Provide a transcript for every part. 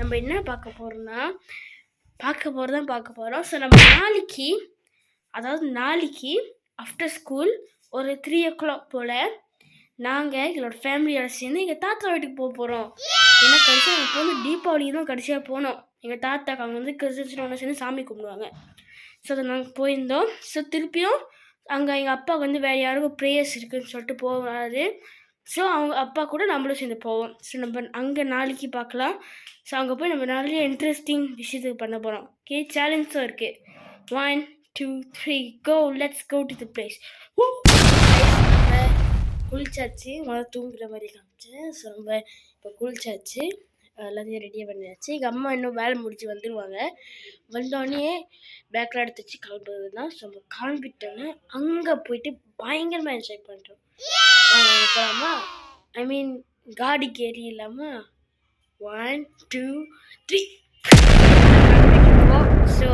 நம்ம என்ன பார்க்க போகிறோம். ஸோ நம்ம நாளைக்கு ஆஃப்டர் ஸ்கூல் ஒரு 3 o'clock போல் நாங்கள் எங்களோட ஃபேமிலியோட சேர்ந்து எங்கள் தாத்தா வீட்டுக்கு போக போகிறோம். ஏன்னா கடைசியாக இப்போ வந்து தீபாவளிக்கு தான் கடைசியாக போனோம். எங்கள் தாத்தாக்கு அவங்க வந்து கிறிஸ்டியன்ஸோட சேர்ந்து சாமி கும்பிடுவாங்க. ஸோ அதை நாங்கள் போயிருந்தோம். ஸோ திருப்பியும் அங்கே எங்கள் அப்பாவுக்கு வந்து வேறு யாருக்கும் ப்ரேயர்ஸ் இருக்குதுன்னு சொல்லிட்டு போவாரு. ஸோ அவங்க அப்பா கூட நம்மளும் சேர்ந்து போவோம். ஸோ நம்ம அங்கே நாளைக்கு பார்க்கலாம். ஸோ அங்கே போய் நம்ம நிறைய இன்ட்ரெஸ்டிங் விஷயத்துக்கு பண்ண போகிறோம். ஓகே, சேலஞ்சும் இருக்குது. 1 2 3 go, let's go to the place. குளிச்சாச்சு, முதல்ல தூங்குற மாதிரி காமிச்சேன். ஸோ நம்ம இப்போ குளிச்சாச்சு, எல்லாத்தையும் ரெடியாக பண்ணியாச்சு. எங்கள் அம்மா இன்னும் வேலை முடிச்சு வந்துடுவாங்க. வந்தோடனே பேக்கெலாம் எடுத்து வச்சு கிளம்புறது தான். ஸோ நம்ம கிளம்பிட்டோன்னே அங்கே போயிட்டு பயங்கரமாக என்ஜாய் பண்ணுறோம். போகலாமா? ஐ மீன் காடிக்கு ஏறி இல்லாமல் 1 2 3 ஸோ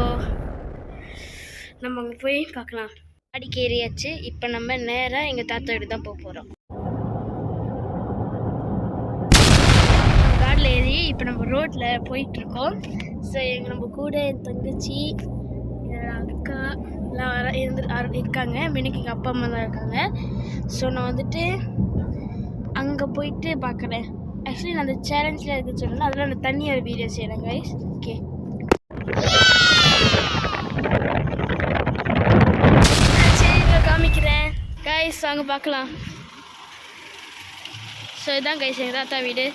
நம்ம அங்கே போய் பார்க்கலாம். காடிக்கு ஏறியாச்சு. இப்போ நம்ம நேராக எங்கள் தாத்தா வீடு தான் போக போகிறோம். காடில் ஏறி இப்போ நம்ம ரோட்டில் போயிட்டுருக்கோம். ஸோ நம்ம கூட என் தங்கச்சி, என்னோட அக்கா எல்லாம் இருக்காங்க. எனக்கு எங்கள் அப்பா அம்மா தான் இருக்காங்க. ஸோ நான் வந்துட்டு அங்கே போயிட்டு பார்க்குறேன். ஆக்சுவலி நான் அந்த சேலஞ்சில் இருக்குன்னு சொன்னேன், அதில் நான் தனியாக வீடியோ செய்கிறேன் கைஸ். ஓகே, காமிக்கிறேன் கைஸ், வாங்க பார்க்கலாம். ஸோ இதுதான் கைஸ் எங்கள் தாத்தா வீடு.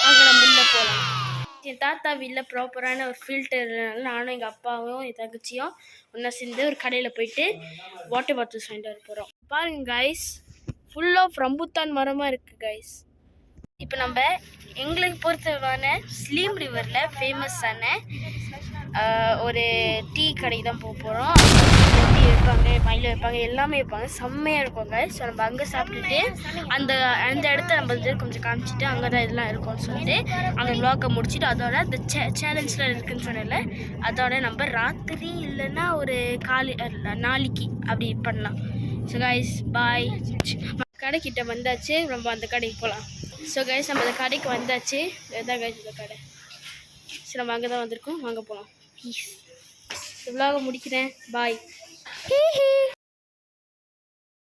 அங்கே நம்ம உள்ளே போகலாம். என் தாத்தா வீட்டில் ப்ராப்பரான ஒரு ஃபில்டர்னால நானும் எங்கள் அப்பாவும் என் தங்கச்சியும் ஒன்றா சேர்ந்து ஒரு கடையில் போயிட்டு வாட்டர் பாட்டில்ஸ் வாங்கிட்டு வர போகிறோம். பாருங்க கைஸ், ஃபுல் ஆஃப் ரம்புத்தான் மரமாக இருக்குது கைஸ். இப்போ நம்ம எங்களுக்கு பொறுத்தவரையான ஸ்லீம் ரிவரில் ஃபேமஸான ஒரு டீ கடைக்கு தான் போக போகிறோம். டீ வைப்பாங்க, மயில் வைப்பாங்க, எல்லாமே வைப்பாங்க, செம்மையாக இருக்குங்க. ஸோ நம்ம அங்கே சாப்பிட்டுட்டு அந்த இடத்த நம்ம கொஞ்சம் காமிச்சிட்டு அங்கே தான் இதெல்லாம் இருக்கும்னு சொல்லிட்டு அந்த விளாக்கை முடிச்சுட்டு அதோட அந்த சேலஞ்சில் இருக்குதுன்னு சொன்னல அதோட நம்ம ராத்திரி இல்லைன்னா ஒரு நாளைக்கு அப்படி பண்ணலாம். So guys bye. கடைக்கிட்ட வந்தாச்சு, நம்ம அந்த கடைக்கு போகலாம். ஸோ கைஸ் நம்ம அந்த கடைக்கு வந்தாச்சு. இதுதான் கைஸ் இந்த கடை. ஸோ நம்ம அங்கே தான் வந்திருக்கோம், வாங்க போகலாம். ப்ளீஸ் விலாக முடிக்கிறேன். பாய்.